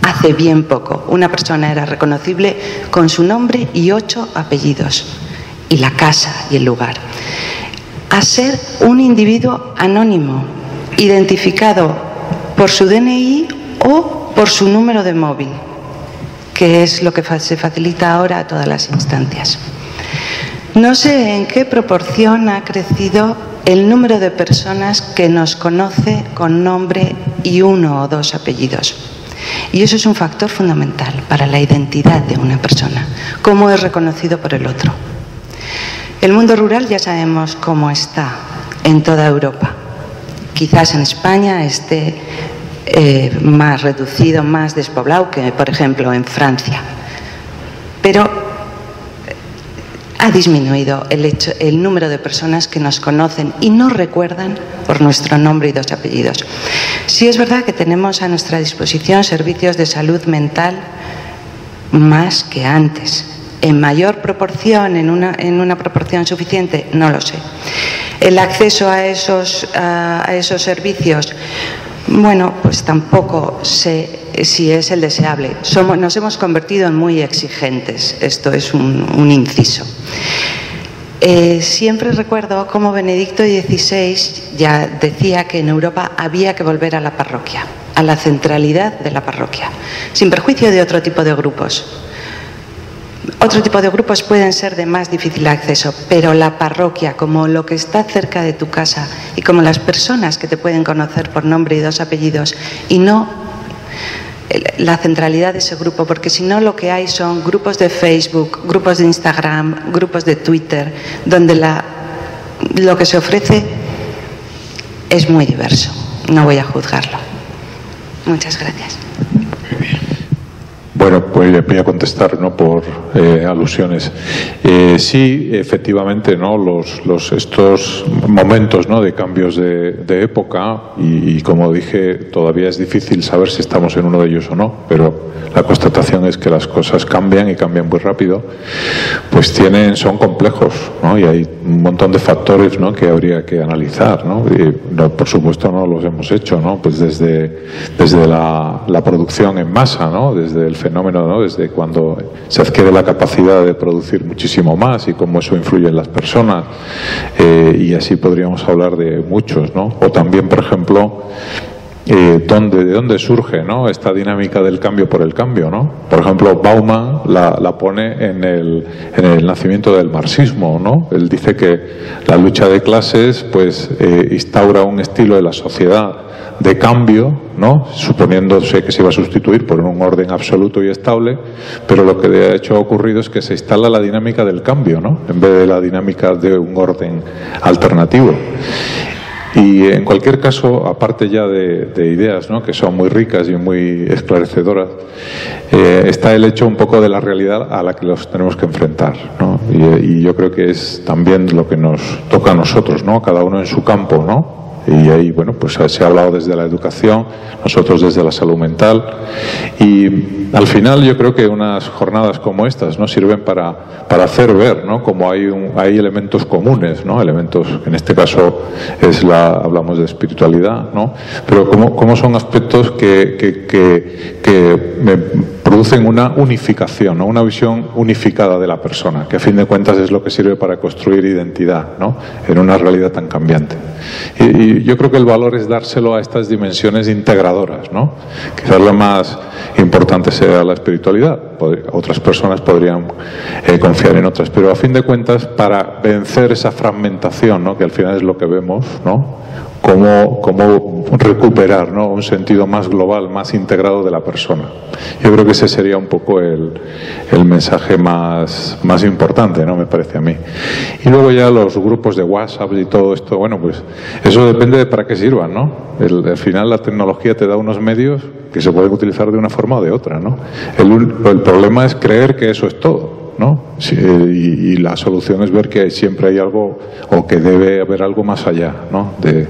Hace bien poco una persona era reconocible con su nombre y 8 apellidos, y la casa y el lugar, a ser un individuo anónimo, identificado por su DNI o por su número de móvil, que es lo que se facilita ahora a todas las instancias. No sé en qué proporción ha crecido el número de personas que nos conoce con nombre y 1 o 2 apellidos. Y eso es un factor fundamental para la identidad de una persona, cómo es reconocido por el otro. El mundo rural ya sabemos cómo está en toda Europa. Quizás en España esté más reducido, más despoblado que, por ejemplo, en Francia. Pero ha disminuido el número de personas que nos conocen y nos recuerdan por nuestro nombre y 2 apellidos. Sí es verdad que tenemos a nuestra disposición servicios de salud mental más que antes. En mayor proporción, en una proporción suficiente, no lo sé. El acceso a esos servicios, bueno, pues tampoco sé si es el deseable. Nos hemos convertido en muy exigentes. Esto es un inciso. Siempre recuerdo cómo Benedicto XVI ya decía que en Europa había que volver a la parroquia, a la centralidad de la parroquia, sin perjuicio de otro tipo de grupos. Otro tipo de grupos pueden ser de más difícil acceso, pero la parroquia, como lo que está cerca de tu casa y como las personas que te pueden conocer por nombre y 2 apellidos, y no la centralidad de ese grupo, porque si no lo que hay son grupos de Facebook, grupos de Instagram, grupos de Twitter, donde lo que se ofrece es muy diverso. No voy a juzgarlo. Muchas gracias. Bueno, pues voy a contestar, ¿no?, por alusiones. Sí, efectivamente, ¿no?, estos momentos, ¿no?, de cambios de época, y como dije, todavía es difícil saber si estamos en uno de ellos o no, pero la constatación es que las cosas cambian y cambian muy rápido, pues son complejos, ¿no?, y hay un montón de factores, ¿no?, que habría que analizar, ¿no? Y, por supuesto no los hemos hecho, ¿no?, pues desde la producción en masa, ¿no?, desde el fenómeno, ¿no?, desde cuando se adquiere la capacidad de producir muchísimo más y cómo eso influye en las personas, y así podríamos hablar de muchos, ¿no? O también, por ejemplo, de dónde surge, ¿no?, esta dinámica del cambio por el cambio, ¿no? Por ejemplo, Bauman la pone en el nacimiento del marxismo, ¿no? Él dice que la lucha de clases pues instaura un estilo de la sociedad de cambio, ¿no?, suponiéndose que se iba a sustituir por un orden absoluto y estable, pero lo que de hecho ha ocurrido es que se instala la dinámica del cambio, ¿no?, en vez de la dinámica de un orden alternativo. Y en cualquier caso, aparte ya de ideas, ¿no?, que son muy ricas y muy esclarecedoras, está el hecho un poco de la realidad a la que los tenemos que enfrentar, ¿no? Y yo creo que es también lo que nos toca a nosotros, ¿no?, cada uno en su campo, ¿no? Y ahí, bueno, pues se ha hablado desde la educación, nosotros desde la salud mental, y al final yo creo que unas jornadas como estas, ¿no?, sirven para hacer ver, ¿no?, cómo hay elementos comunes, ¿no?, elementos, en este caso hablamos de espiritualidad, ¿no?, pero cómo son aspectos que me producen una unificación, ¿no?, una visión unificada de la persona, que a fin de cuentas es lo que sirve para construir identidad, ¿no?, en una realidad tan cambiante. Y yo creo que el valor es dárselo a estas dimensiones integradoras, ¿no? Quizás lo más importante sea la espiritualidad. Otras personas podrían confiar en otras, pero a fin de cuentas, para vencer esa fragmentación, ¿no?, que al final es lo que vemos, ¿no?, cómo recuperar, ¿no?, un sentido más global, más integrado de la persona. Yo creo que ese sería un poco el mensaje más importante, ¿no?, me parece a mí. Y luego ya los grupos de WhatsApp y todo esto, bueno, pues eso depende de para qué sirvan, ¿no? Al final la tecnología te da unos medios que se pueden utilizar de una forma o de otra, ¿no? El problema es creer que eso es todo, ¿no? Sí, y la solución es ver que siempre hay algo, o que debe haber algo más allá, ¿no?, de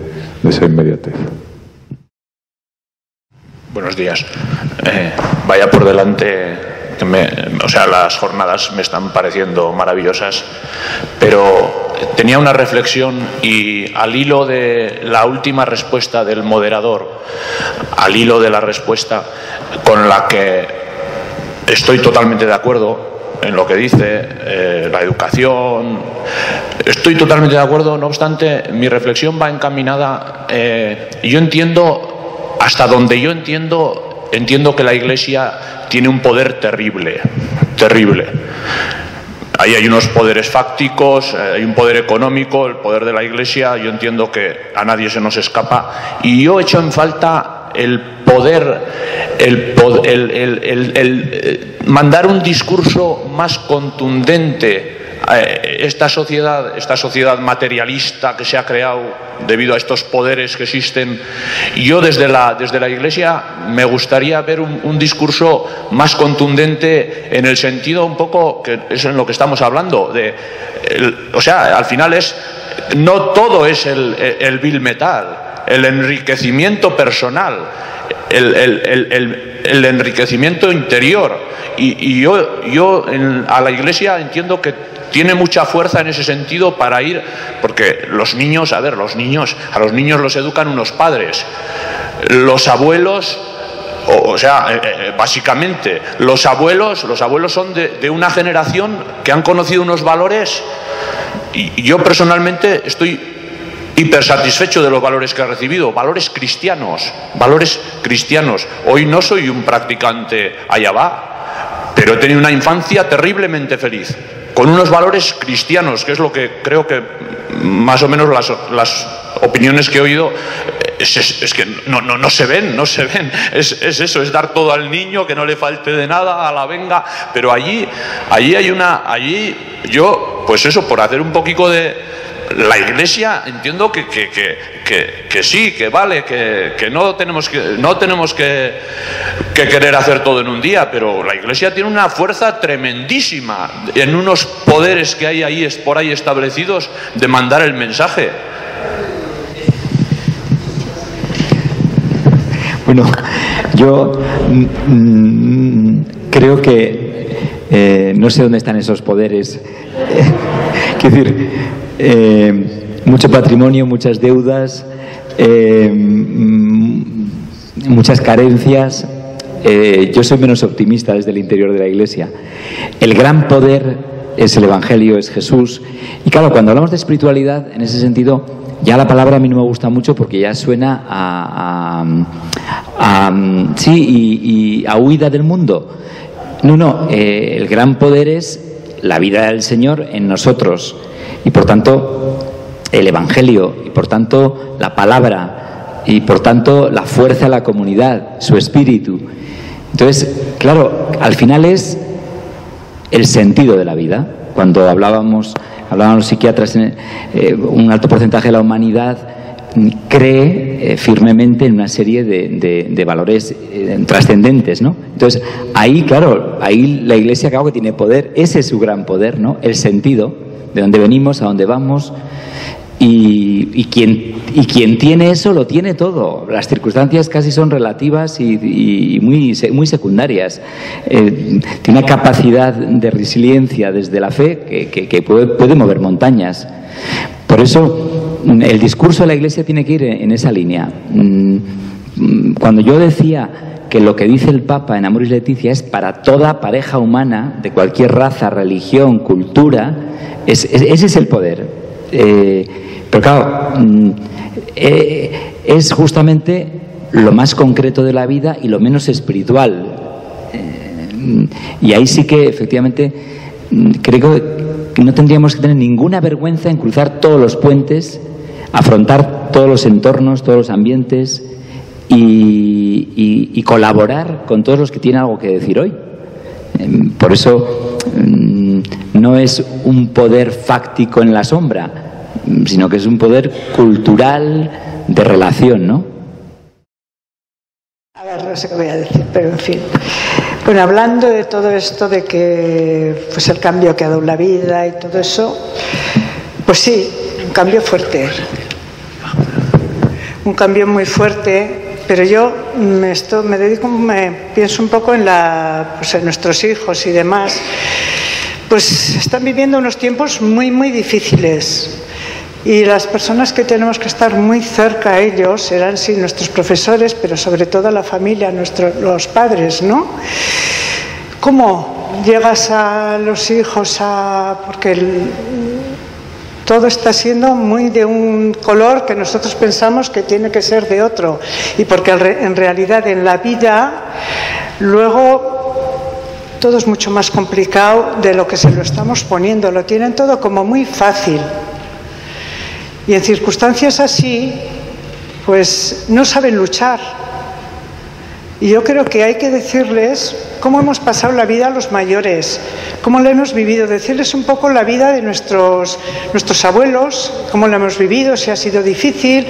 esa inmediatez. Buenos días. Vaya por delante, las jornadas me están pareciendo maravillosas, pero tenía una reflexión y al hilo de la última respuesta del moderador, al hilo de la respuesta con la que estoy totalmente de acuerdo en lo que dice, la educación, estoy totalmente de acuerdo, no obstante, mi reflexión va encaminada, yo entiendo, hasta donde yo entiendo que la Iglesia tiene un poder terrible, terrible. Ahí hay unos poderes fácticos, hay un poder económico, el poder de la Iglesia, yo entiendo que a nadie se nos escapa, y yo echo en falta el mandar un discurso más contundente a esta sociedad materialista que se ha creado debido a estos poderes que existen. Yo desde la Iglesia me gustaría ver un discurso más contundente en el sentido un poco que es en lo que estamos hablando al final no todo es el bill metal, el enriquecimiento personal, el enriquecimiento interior, y yo a la Iglesia entiendo que tiene mucha fuerza en ese sentido para ir, porque a los niños los educan unos padres, los abuelos, básicamente los abuelos son de una generación que han conocido unos valores, y yo personalmente estoy hipersatisfecho de los valores que he recibido, valores cristianos. Hoy no soy un practicante allá va, pero he tenido una infancia terriblemente feliz, con unos valores cristianos, que es lo que creo que más o menos las opiniones que he oído es que no se ven, es eso, es dar todo al niño, que no le falte de nada, a la venga, pero allí yo, pues eso, por hacer un poquito de la Iglesia, entiendo que sí, que vale, que no tenemos que querer hacer todo en un día, pero la Iglesia tiene una fuerza tremendísima en unos poderes que hay ahí por ahí establecidos de mandar el mensaje. Bueno, yo creo que no sé dónde están esos poderes. Quiero decir, mucho patrimonio, muchas deudas, muchas carencias. Yo soy menos optimista desde el interior de la Iglesia. El gran poder es el Evangelio, es Jesús. Y claro, cuando hablamos de espiritualidad, en ese sentido, ya la palabra a mí no me gusta mucho porque ya suena a huida del mundo. No, el gran poder es la vida del Señor en nosotros. Y por tanto el Evangelio, y por tanto la palabra, y por tanto la fuerza de la comunidad, su espíritu. Entonces, claro, al final es el sentido de la vida. Cuando hablaban los psiquiatras, un alto porcentaje de la humanidad cree firmemente en una serie de valores trascendentes, ¿no? Entonces, ahí, claro, ahí la Iglesia, claro, que tiene poder, ese es su gran poder, ¿no? El sentido de dónde venimos, a dónde vamos, y quien tiene eso lo tiene todo. Las circunstancias casi son relativas y muy secundarias. Tiene una capacidad de resiliencia desde la fe que puede mover montañas. Por eso el discurso de la Iglesia tiene que ir en esa línea. Cuando yo decía que lo que dice el Papa en Amoris Laetitia es para toda pareja humana, de cualquier raza, religión, cultura, ese es el poder. Pero claro, es justamente lo más concreto de la vida y lo menos espiritual. Y ahí sí que efectivamente creo que no tendríamos que tener ninguna vergüenza en cruzar todos los puentes afrontar todos los entornos, todos los ambientes y colaborar con todos los que tienen algo que decir hoy. Por eso no es un poder fáctico en la sombra, sino que es un poder cultural de relación, ¿no? A ver, no sé qué voy a decir, pero en fin. Bueno, hablando de todo esto, de que pues el cambio que ha dado la vida y todo eso, pues sí, un cambio fuerte. Un cambio muy fuerte, pero yo pienso un poco en nuestros hijos y demás. Pues están viviendo unos tiempos muy, muy difíciles. Y las personas que tenemos que estar muy cerca a ellos serán, sí, nuestros profesores, pero sobre todo la familia, los padres, ¿no? ¿Cómo llegas a los hijos porque todo está siendo muy de un color que nosotros pensamos que tiene que ser de otro? Y porque en realidad en la vida luego todo es mucho más complicado de lo que se lo estamos poniendo. Lo tienen todo como muy fácil. Y en circunstancias así, pues no saben luchar. Y yo creo que hay que decirles cómo hemos pasado la vida a los mayores, cómo la hemos vivido, decirles un poco la vida de nuestros abuelos, cómo la hemos vivido, si ha sido difícil,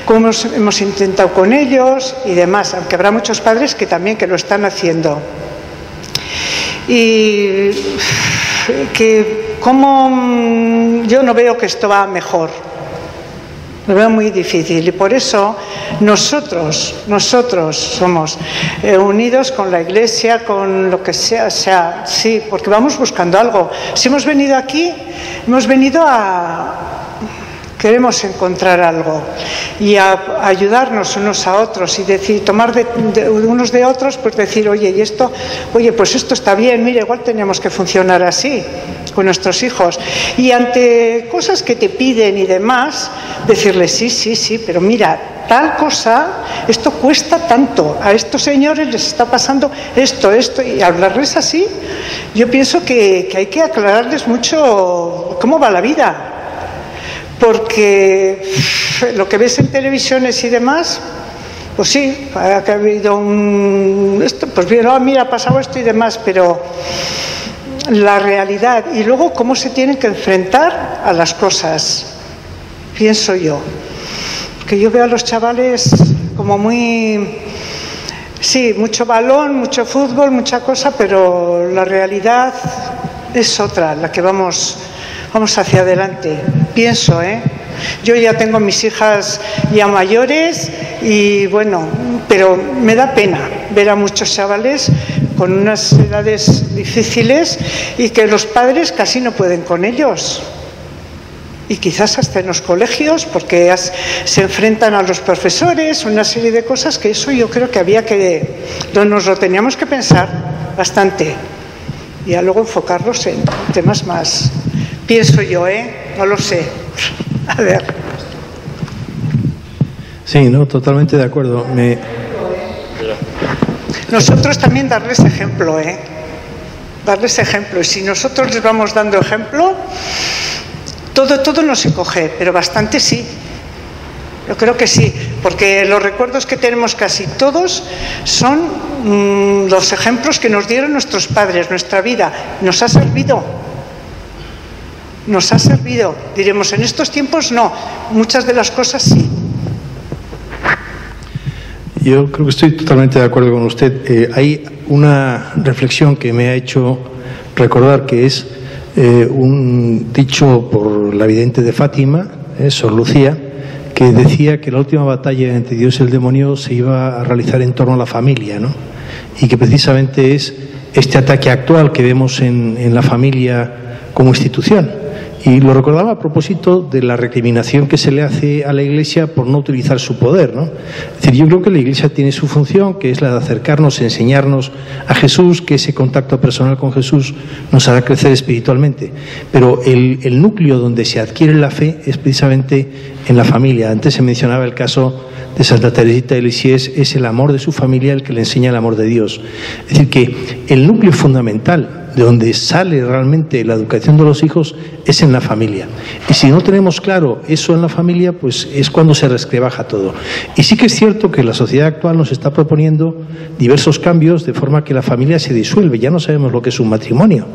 cómo hemos intentado con ellos y demás, aunque habrá muchos padres que también que lo están haciendo. Y que cómo yo no veo que esto va mejor. Lo veo muy difícil y por eso nosotros somos unidos con la Iglesia, con lo que sea, sí, porque vamos buscando algo. Si hemos venido aquí, queremos encontrar algo y a ayudarnos unos a otros y decir, tomar de unos de otros, pues decir, pues esto está bien, mira, igual teníamos que funcionar así con nuestros hijos. Y ante cosas que te piden y demás, decirles, sí, pero mira, tal cosa, esto cuesta tanto, a estos señores les está pasando esto, y hablarles así. Yo pienso que hay que aclararles mucho cómo va la vida. Porque lo que ves en televisiones y demás, pues sí, ha habido pues mira, ha pasado esto y demás, pero la realidad y luego cómo se tienen que enfrentar a las cosas, pienso yo. Porque yo veo a los chavales como mucho balón, mucho fútbol, mucha cosa, pero la realidad es otra, la que vamos hacia adelante, pienso, Yo ya tengo mis hijas ya mayores y bueno, pero me da pena ver a muchos chavales con unas edades difíciles y que los padres casi no pueden con ellos. Y quizás hasta en los colegios, porque se enfrentan a los profesores, una serie de cosas que eso yo creo que nos lo teníamos que pensar bastante. Y ya luego enfocarlos en temas más. Pienso yo, no lo sé. A ver. Sí, no, totalmente de acuerdo. Nosotros también darles ejemplo, darles ejemplo. Y si nosotros les vamos dando ejemplo, todo no se coge, pero bastante sí. Yo creo que sí, porque los recuerdos que tenemos casi todos son los ejemplos que nos dieron nuestros padres, nuestra vida. Nos ha servido. Diremos, en estos tiempos no, muchas de las cosas sí. Yo creo que estoy totalmente de acuerdo con usted. Hay una reflexión que me ha hecho recordar que es un dicho por la vidente de Fátima, Sor Lucía, que decía que la última batalla entre Dios y el demonio se iba a realizar en torno a la familia, ¿no? Y que precisamente es este ataque actual que vemos en la familia como institución. Y lo recordaba a propósito de la recriminación que se le hace a la Iglesia por no utilizar su poder, ¿no? Es decir, yo creo que la Iglesia tiene su función, que es la de acercarnos, enseñarnos a Jesús, que ese contacto personal con Jesús nos hará crecer espiritualmente. Pero el núcleo donde se adquiere la fe es precisamente en la familia. Antes se mencionaba el caso de Santa Teresita de Lisieux, es el amor de su familia el que le enseña el amor de Dios. Es decir, que el núcleo fundamental de donde sale realmente la educación de los hijos, es en la familia. Y si no tenemos claro eso en la familia, pues es cuando se resquebraja todo. Y sí que es cierto que la sociedad actual nos está proponiendo diversos cambios de forma que la familia se disuelve. Ya no sabemos lo que es un matrimonio,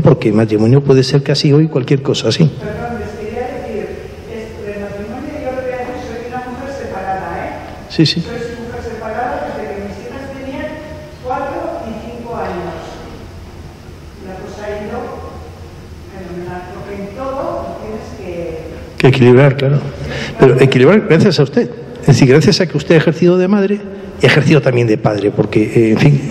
porque el matrimonio puede ser casi hoy cualquier cosa así. Perdón, les quería decir, el matrimonio yo lo veo, soy una mujer separada, Sí, sí. Soy mujer separada desde que mis hijas tenían 4 y 5 años. La cosa ha ido fenomenal, porque en todo tienes que equilibrar, claro. Pero equilibrar gracias a usted. Es decir, gracias a que usted ha ejercido de madre y ha ejercido también de padre, porque, en fin,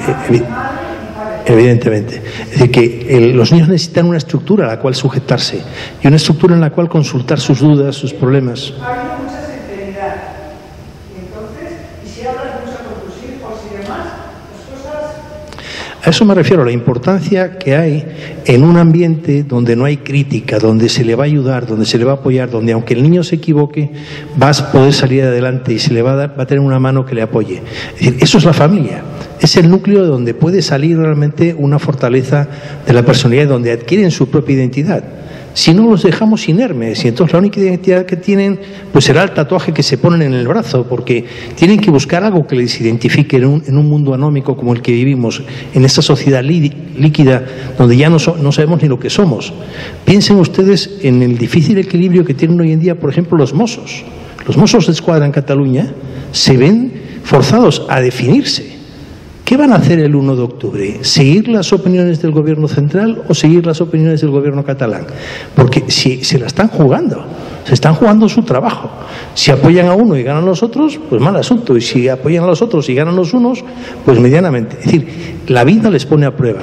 evidentemente. Es decir, que los niños necesitan una estructura a la cual sujetarse y una estructura en la cual consultar sus dudas, sus problemas. ha habido mucha sinceridad. Y entonces, y si hablas mucho con tus hijos y demás, las cosas... A eso me refiero, a la importancia que hay en un ambiente donde no hay crítica, donde se le va a ayudar, donde se le va a apoyar, donde aunque el niño se equivoque, va a poder salir adelante y se le va a tener una mano que le apoye. Es decir, eso es la familia. Es el núcleo de donde puede salir realmente una fortaleza de la personalidad, donde adquieren su propia identidad. Si no, los dejamos inermes, y entonces la única identidad que tienen pues será el tatuaje que se ponen en el brazo, porque tienen que buscar algo que les identifique en un mundo anómico como el que vivimos, en esta sociedad líquida donde ya no sabemos ni lo que somos. Piensen ustedes en el difícil equilibrio que tienen hoy en día, por ejemplo, los Mossos. Los Mossos de Escuadra en Cataluña se ven forzados a definirse. ¿Qué van a hacer el 1 de octubre? ¿Seguir las opiniones del gobierno central o seguir las opiniones del gobierno catalán? Porque si se la están jugando, se están jugando su trabajo. Si apoyan a uno y ganan los otros, pues mal asunto. Y si apoyan a los otros y ganan los unos, pues medianamente. Es decir, la vida les pone a prueba.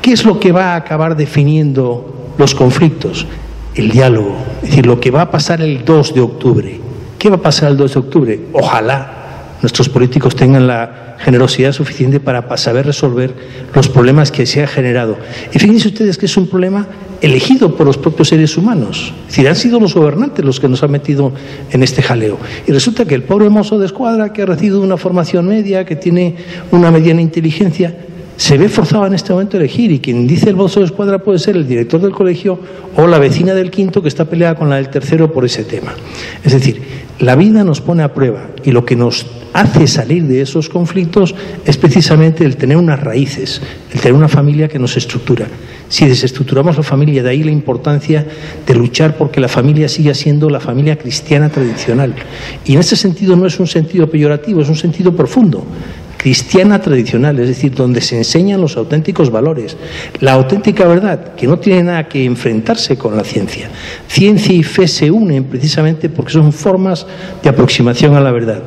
¿Qué es lo que va a acabar definiendo los conflictos? El diálogo. Es decir, lo que va a pasar el 2 de octubre. ¿Qué va a pasar el 2 de octubre? Ojalá nuestros políticos tengan la generosidad suficiente para saber resolver los problemas que se han generado. Y fíjense ustedes que es un problema elegido por los propios seres humanos. Es decir, han sido los gobernantes los que nos han metido en este jaleo. Y resulta que el pobre mozo de escuadra, que ha recibido una formación media, que tiene una mediana inteligencia, se ve forzado en este momento a elegir, y quien dice el mozo de escuadra puede ser el director del colegio o la vecina del quinto que está peleada con la del tercero por ese tema. Es decir, la vida nos pone a prueba, y lo que nos hace salir de esos conflictos es precisamente el tener unas raíces, el tener una familia que nos estructura. Si desestructuramos la familia, de ahí la importancia de luchar porque la familia siga siendo la familia cristiana tradicional. Y en ese sentido no es un sentido peyorativo, es un sentido profundo. Cristiana tradicional, es decir, donde se enseñan los auténticos valores, la auténtica verdad, que no tiene nada que enfrentarse con la ciencia. Ciencia y fe se unen precisamente porque son formas de aproximación a la verdad.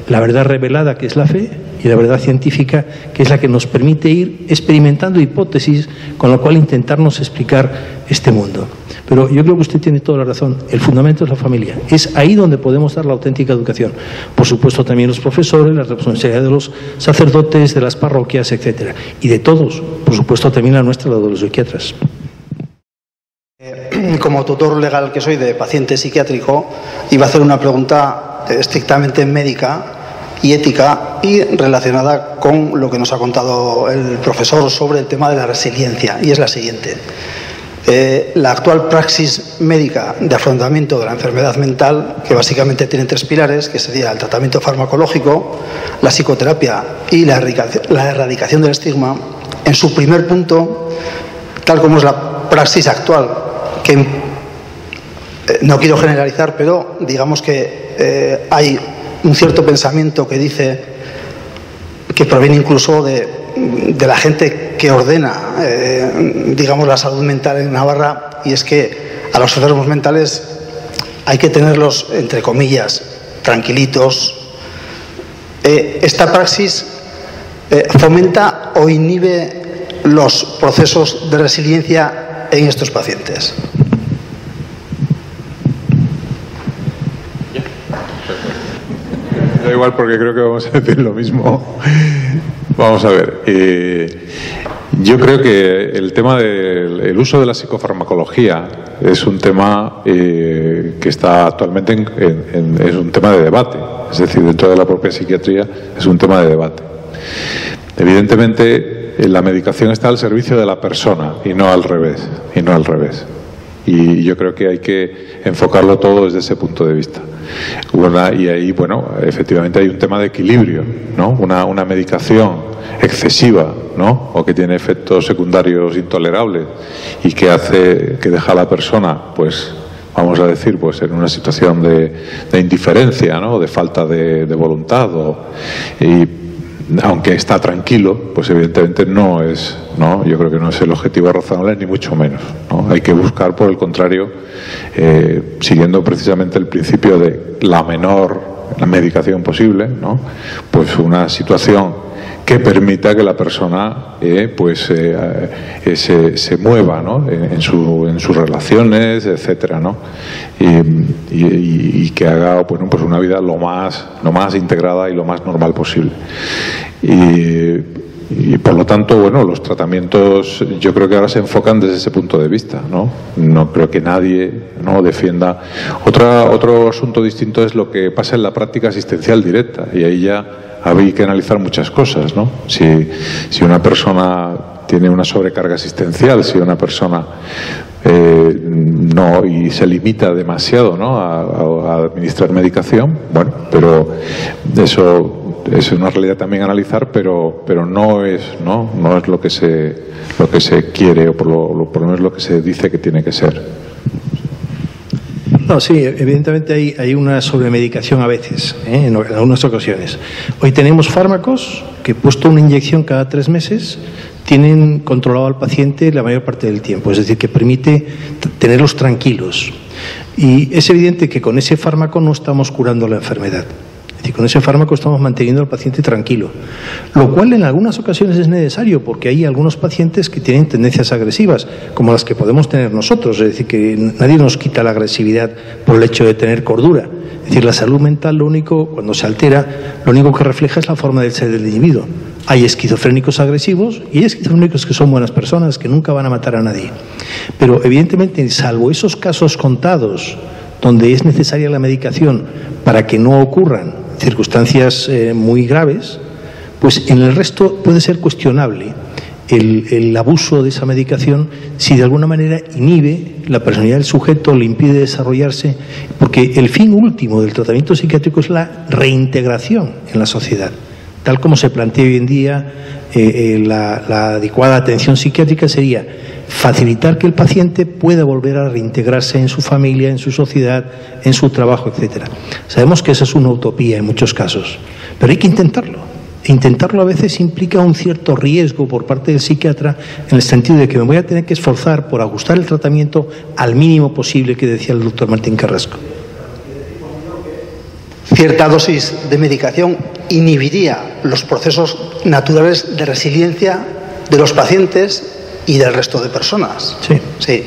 La verdad revelada, que es la fe, y la verdad científica, que es la que nos permite ir experimentando hipótesis con lo cual intentarnos explicar este mundo. Pero yo creo que usted tiene toda la razón. El fundamento es la familia. Es ahí donde podemos dar la auténtica educación. Por supuesto también los profesores, la responsabilidad de los sacerdotes, de las parroquias, etcétera. Y de todos. Por supuesto también la nuestra, la de los psiquiatras. Como tutor legal que soy de paciente psiquiátrico, iba a hacer una pregunta estrictamente médica y ética y relacionada con lo que nos ha contado el profesor sobre el tema de la resiliencia, y es la siguiente. La actual praxis médica de afrontamiento de la enfermedad mental, que básicamente tiene 3 pilares, que sería el tratamiento farmacológico, la psicoterapia y la erradicación del estigma, en su primer punto, tal como es la praxis actual, que no quiero generalizar, pero digamos que hay un cierto pensamiento que dice, que proviene incluso de la gente que ordena, digamos, la salud mental en Navarra, y es que a los enfermos mentales hay que tenerlos, entre comillas, tranquilitos. Esta praxis fomenta o inhibe los procesos de resiliencia en estos pacientes. Da igual, porque creo que vamos a decir lo mismo. Vamos a ver. Yo creo que el tema del uso de la psicofarmacología es un tema que está actualmente es un tema de debate. Es decir, dentro de la propia psiquiatría es un tema de debate. Evidentemente, la medicación está al servicio de la persona y no al revés, y yo creo que hay que enfocarlo todo desde ese punto de vista. Y ahí, bueno, efectivamente hay un tema de equilibrio, ¿no? Una medicación excesiva, ¿no? O que tiene efectos secundarios intolerables y que deja a la persona, pues, vamos a decir, pues en una situación de indiferencia, ¿no? De falta de voluntad, y aunque está tranquilo, pues evidentemente yo creo que no es el objetivo razonable, ni mucho menos, ¿no? Hay que buscar, por el contrario, siguiendo precisamente el principio de la medicación posible, ¿no? Pues una situación que permita que la persona se mueva, ¿no? en sus relaciones, etcétera, ¿no? Y que haga, bueno, pues una vida lo más integrada y lo más normal posible. Y por lo tanto, bueno, los tratamientos yo creo que ahora se enfocan desde ese punto de vista, ¿no? No creo que nadie no defienda. Otro asunto distinto es lo que pasa en la práctica asistencial directa, y ahí ya habría que analizar muchas cosas, ¿no? Si una persona tiene una sobrecarga asistencial, si una persona y se limita demasiado, ¿no? a administrar medicación, bueno, pero eso es una realidad también a analizar, pero no es lo que se quiere, o por lo menos lo que se dice que tiene que ser. No, sí, evidentemente hay una sobremedicación a veces, en algunas ocasiones. Hoy tenemos fármacos que, puesto una inyección cada 3 meses, tienen controlado al paciente la mayor parte del tiempo, es decir, que permite tenerlos tranquilos. Y es evidente que con ese fármaco no estamos curando la enfermedad. Es decir, con ese fármaco estamos manteniendo al paciente tranquilo, lo cual en algunas ocasiones es necesario, porque hay algunos pacientes que tienen tendencias agresivas, como las que podemos tener nosotros. Es decir, que nadie nos quita la agresividad por el hecho de tener cordura. Es decir, la salud mental, cuando se altera, lo único que refleja es la forma del ser del individuo. Hay esquizofrénicos agresivos y hay esquizofrénicos que son buenas personas, que nunca van a matar a nadie. Pero evidentemente, salvo esos casos contados donde es necesaria la medicación para que no ocurran circunstancias muy graves, pues en el resto puede ser cuestionable el abuso de esa medicación si de alguna manera inhibe la personalidad del sujeto, le impide desarrollarse, porque el fin último del tratamiento psiquiátrico es la reintegración en la sociedad. Tal como se plantea hoy en día, la adecuada atención psiquiátrica sería facilitar que el paciente pueda volver a reintegrarse en su familia, en su sociedad, en su trabajo, etcétera. Sabemos que esa es una utopía en muchos casos, pero hay que intentarlo. Intentarlo a veces implica un cierto riesgo por parte del psiquiatra, en el sentido de que me voy a tener que esforzar por ajustar el tratamiento al mínimo posible, que decía el doctor Martín Carrasco. Cierta dosis de medicación inhibiría los procesos naturales de resiliencia de los pacientes y del resto de personas. Sí. Sí.